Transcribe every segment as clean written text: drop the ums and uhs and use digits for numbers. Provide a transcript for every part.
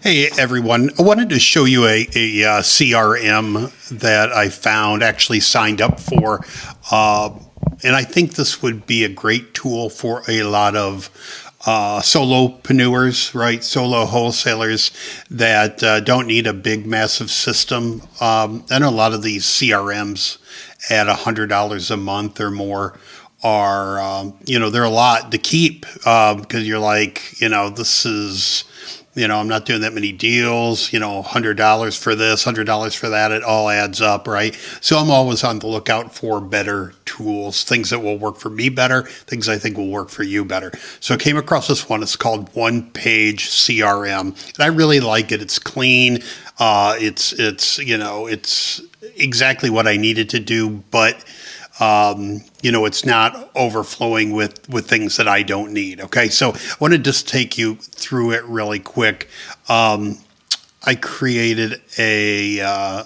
Hey everyone, I wanted to show you a CRM that I found, actually signed up for. And I think this would be a great tool for a lot of solopreneurs, right? Solo wholesalers that don't need a big, massive system. I know a lot of these CRMs at $100 a month or more are, they're a lot to keep because you're like, this is. I'm not doing that many deals, $100 for this, $100 for that. It all adds up, right? So I'm always on the lookout for better tools, things that will work for me better, things I think will work for you better. So I came across this one. It's called OnePageCRM. And I really like it. It's clean. It's exactly what I needed to do, but it's not overflowing with things that I don't need. Okay, so I want to just take you through it really quick. I created a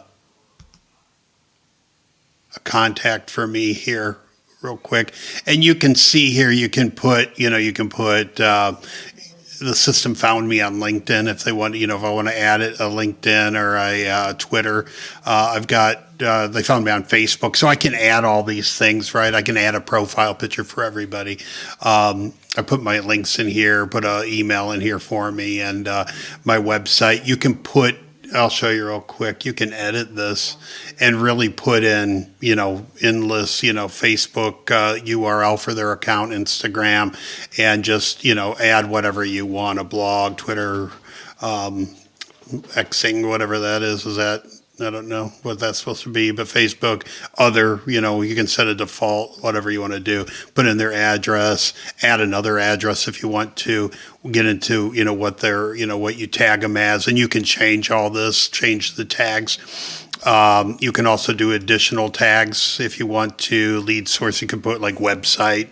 contact for me here real quick, and you can see here. You can put the system found me on LinkedIn if they want, if I want to add it, a LinkedIn or a Twitter. I've got, they found me on Facebook, so I can add all these things, right? I can add a profile picture for everybody. I put my links in here, put an email in here for me, and my website. You can put, I'll show you real quick. You can edit this and really put in, endless, Facebook URL for their account, Instagram, and just, add whatever you want, a blog, Twitter, Xing, whatever that is. Is that, I don't know what that's supposed to be, but Facebook, other, you can set a default, whatever you want to do, put in their address, add another address if you want to, get into, what they're, what you tag them as, and you can change all this, change the tags. You can also do additional tags if you want to. Lead source, you can put like website,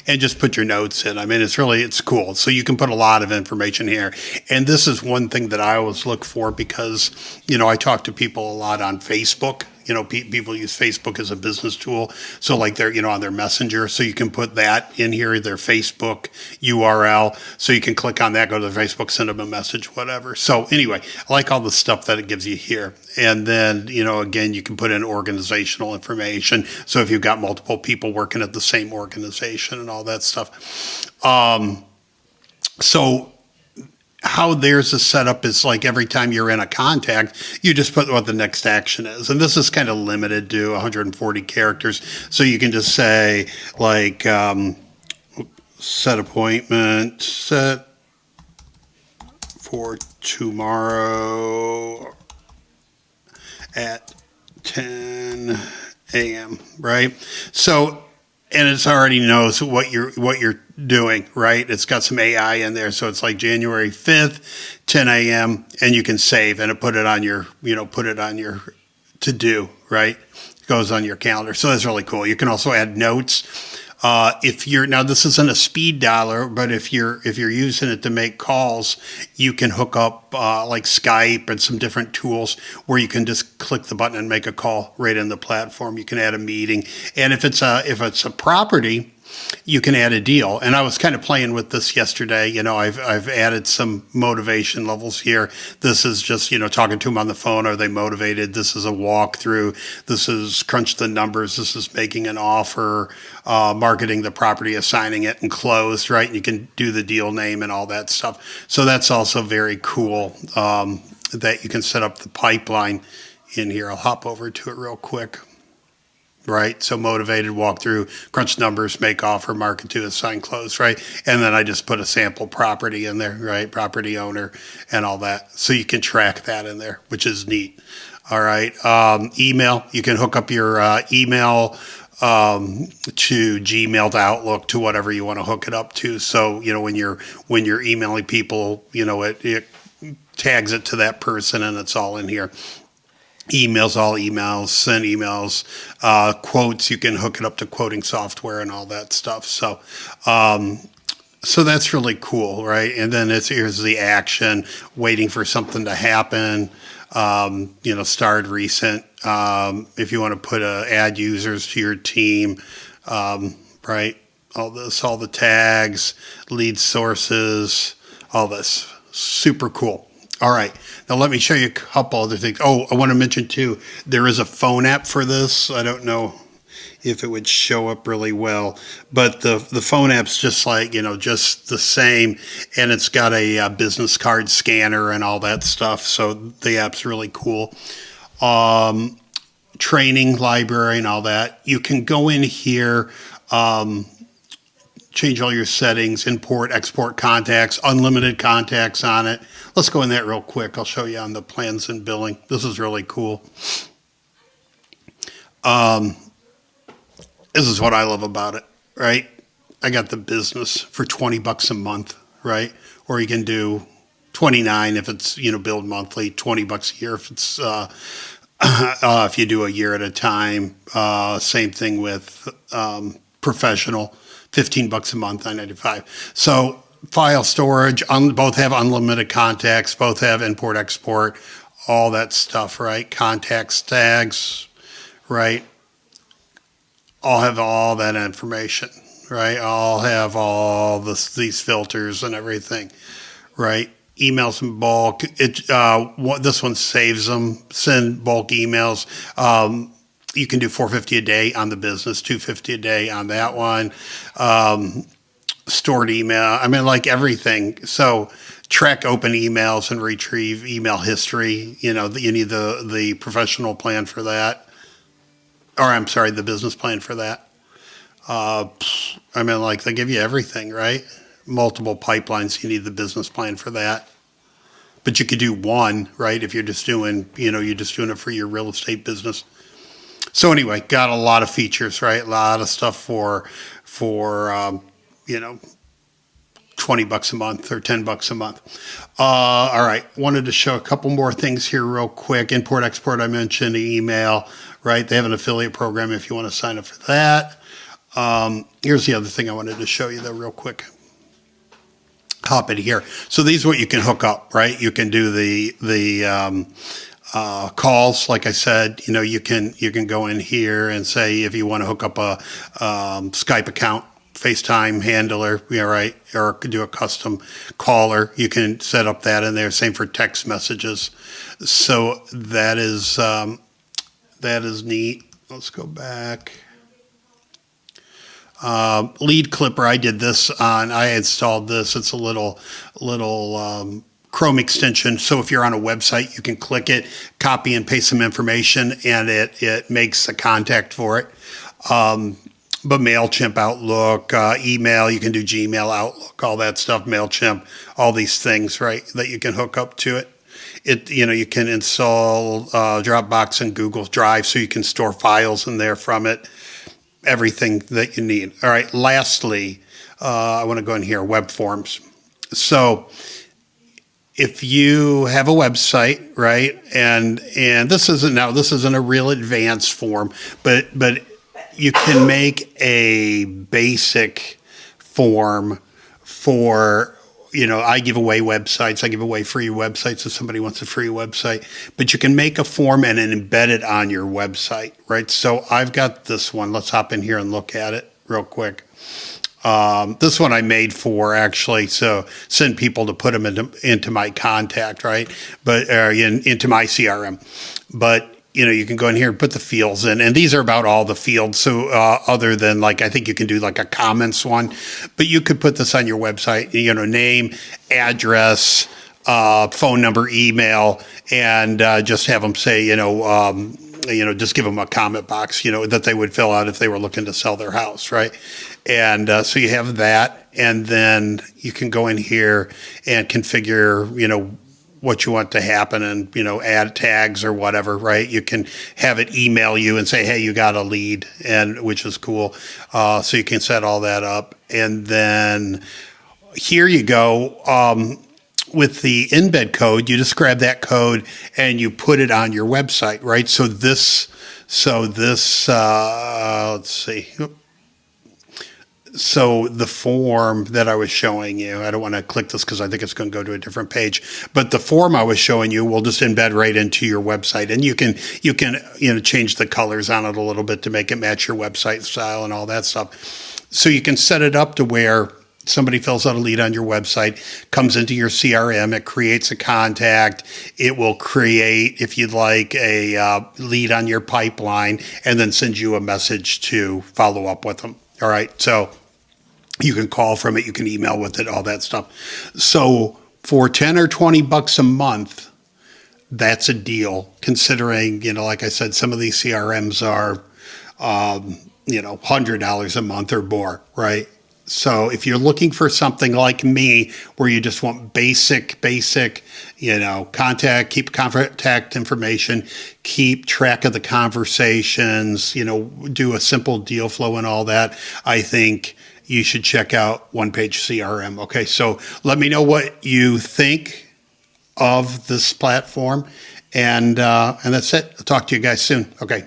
and just put your notes in. I mean, it's cool. So you can put a lot of information here. And this is one thing that I always look for because, I talk to people a lot on Facebook. People use Facebook as a business tool. So like they're, on their messenger. So you can put that in here, their Facebook URL. So you can click on that, go to their Facebook, send them a message, whatever. So anyway, I like all the stuff that it gives you here. And then, again, you can put in organizational information. So if you've got multiple people working at the same organization and all that stuff. So how theirs is set up is like every time you're in a contact, you just put what the next action is. And this is kind of limited to 140 characters. So you can just say like, set appointment, set for tomorrow at 10 a.m., right? So, and it's already knows what you're doing, right? It's got some AI in there. So it's like January 5th, 10 a.m. and you can save and put it on your, to do, right? It goes on your calendar. So that's really cool. You can also add notes. Now this isn't a speed dialer, but if you're using it to make calls, you can hook up like Skype and some different tools where you can just click the button and make a call right in the platform. You can add a meeting, and if it's a property, you can add a deal. And I was kind of playing with this yesterday. I've added some motivation levels here. This is just, talking to them on the phone. Are they motivated? This is a walkthrough. This is crunch the numbers. This is making an offer, marketing the property, assigning it, and close, right? And you can do the deal name and all that stuff. So that's also very cool that you can set up the pipeline in here. I'll hop over to it real quick. Right. So motivated, walk through, crunch numbers, make offer, market to, assign, close. Right. And then I just put a sample property in there. Right. Property owner and all that. So you can track that in there, which is neat. All right. Email. You can hook up your email to Gmail, to Outlook, to whatever you want to hook it up to. So, when you're emailing people, it tags it to that person and it's all in here. Emails, all emails, send emails, quotes, you can hook it up to quoting software and all that stuff. So that's really cool, right? And then here's the action, waiting for something to happen, starred recent. If you want to put add users to your team, right? All the tags, lead sources, all this, super cool. All right. Now let me show you a couple other things. Oh, I want to mention too, there is a phone app for this. I don't know if it would show up really well, but the phone app's just like, just the same, and it's got a, business card scanner and all that stuff. So the app's really cool. Training library and all that. You can go in here, change all your settings, import, export contacts, unlimited contacts on it. Let's go in that real quick. I'll show you on the plans and billing. This is really cool. This is what I love about it, right? I got the business for $20 a month, right? Or you can do 29 if it's, billed monthly, $20 a year if it's, if you do a year at a time. Same thing with professional, $15 a month, $9.95. So file storage, both have unlimited contacts, both have import, export, all that stuff, right? Contacts, tags, right? All have all that information, right? All have all these filters and everything, right? Emails in bulk. This one saves them. Send bulk emails. You can do $450 a day on the business, $250 a day on that one. Stored email. I mean, like everything. So track open emails and retrieve email history. You need the professional plan for that. Or I'm sorry, the business plan for that. I mean, like they give you everything, right? Multiple pipelines, you need the business plan for that. But you could do one, right? If you're just doing, you're just doing it for your real estate business. So anyway, got a lot of features, right? A lot of stuff for $20 a month or $10 a month. All right. Wanted to show a couple more things here real quick. Import, export, I mentioned, email, right? They have an affiliate program if you want to sign up for that. Here's the other thing I wanted to show you though real quick. Hop in here. So these are what you can hook up, right? You can do the calls. Like I said, you can go in here and say if you want to hook up a Skype account, FaceTime handler, right? Or could do a custom caller. You can set up that in there. Same for text messages. So that is neat. Let's go back. Lead Clipper. I did this on. I installed this. It's a little Chrome extension. So if you're on a website, you can click it, copy and paste some information, and it makes a contact for it. But MailChimp, Outlook, email, you can do Gmail, Outlook, all that stuff, MailChimp, all these things, right, that you can hook up to it. You can install Dropbox and Google Drive so you can store files in there from it, everything that you need. All right, lastly, I want to go in here, web forms. So if you have a website, right, and this isn't a real advanced form, but you can make a basic form for, I give away websites. I give away free websites if somebody wants a free website. But you can make a form and then embed it on your website, right? So I've got this one. Let's hop in here and look at it real quick. This one I made for actually, so send people to put them into my contact, right? But into my CRM. But you can go in here and put the fields in, and these are about all the fields. So other than I think you can do like a comments one, but you could put this on your website, name, address, phone number, email, and just have them say, just give them a comment box, that they would fill out if they were looking to sell their house, right? And so you have that, and then you can go in here and configure, what you want to happen and, add tags or whatever, right? You can have it email you and say, hey, you got a lead, and which is cool. So you can set all that up. And then here you go. With the embed code, you just grab that code and you put it on your website, right? So this, let's see. So the form that I was showing you, I don't want to click this because I think it's going to go to a different page, but the form I was showing you will just embed right into your website, and you can change the colors on it a little bit to make it match your website style and all that stuff. So you can set it up to where somebody fills out a lead on your website, comes into your CRM, it creates a contact, it will create, if you'd like, a lead on your pipeline, and then send you a message to follow up with them. All right, so you can call from it, you can email with it, all that stuff. So for 10 or 20 bucks a month, that's a deal, considering, like I said, some of these CRMs are, $100 a month or more, right? So if you're looking for something like me, where you just want basic, keep contact information, keep track of the conversations, do a simple deal flow and all that, I think you should check out OnePageCRM. Okay, so let me know what you think of this platform, and that's it. I'll talk to you guys soon. Okay.